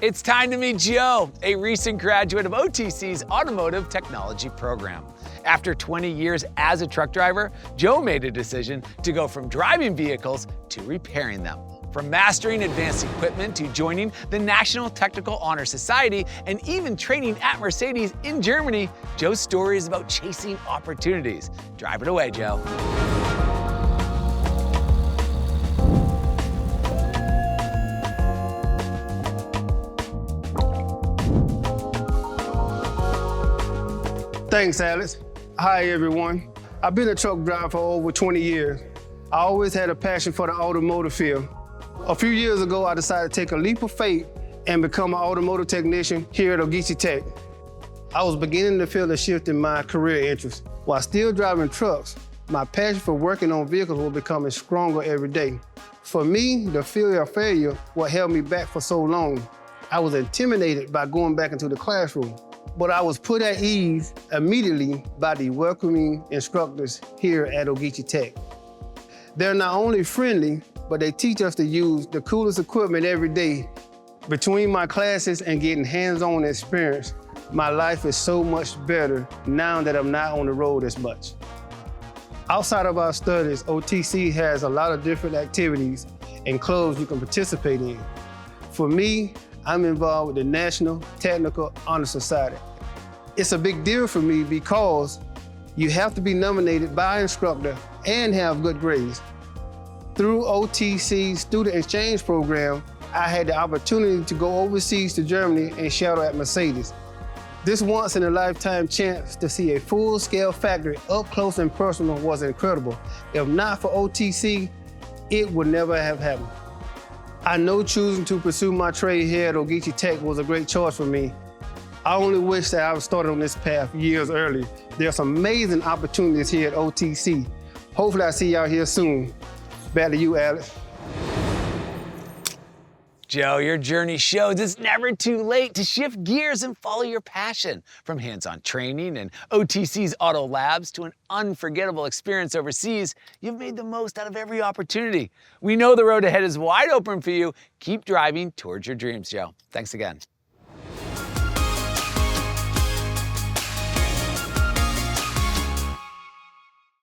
It's time to meet Joe, a recent graduate of OTC's Automotive Technology program. After 20 years as a truck driver, Joe made a decision to go from driving vehicles to repairing them. From mastering advanced equipment to joining the National Technical Honor Society and even training at Mercedes in Germany, Joe's story is about chasing opportunities. Drive it away, Joe. Thanks, Alex. Hi, everyone. I've been a truck driver for over 20 years. I always had a passion for the automotive field. A few years ago, I decided to take a leap of faith and become an automotive technician here at Ogeechee Tech. I was beginning to feel a shift in my career interests. While still driving trucks, my passion for working on vehicles was becoming stronger every day. For me, the fear of failure what held me back for so long. I was intimidated by going back into the classroom. But I was put at ease immediately by the welcoming instructors here at Ogeechee Tech. They're not only friendly, but they teach us to use the coolest equipment every day. Between my classes and getting hands-on experience, my life is so much better now that I'm not on the road as much. Outside of our studies, OTC has a lot of different activities and clubs you can participate in. For me, I'm involved with the National Technical Honor Society. It's a big deal for me because you have to be nominated by an instructor and have good grades. Through OTC's student exchange program, I had the opportunity to go overseas to Germany and shadow at Mercedes. This once-in-a-lifetime chance to see a full-scale factory up close and personal was incredible. If not for OTC, it would never have happened. I know choosing to pursue my trade here at Ogeechee Tech was a great choice for me. I only wish that I was started on this path years early. There's some amazing opportunities here at OTC. Hopefully I see y'all here soon. Back to you, Alex. Joe, your journey shows it's never too late to shift gears and follow your passion. From hands-on training and OTC's auto labs to an unforgettable experience overseas, you've made the most out of every opportunity. We know the road ahead is wide open for you. Keep driving towards your dreams, Joe. Thanks again.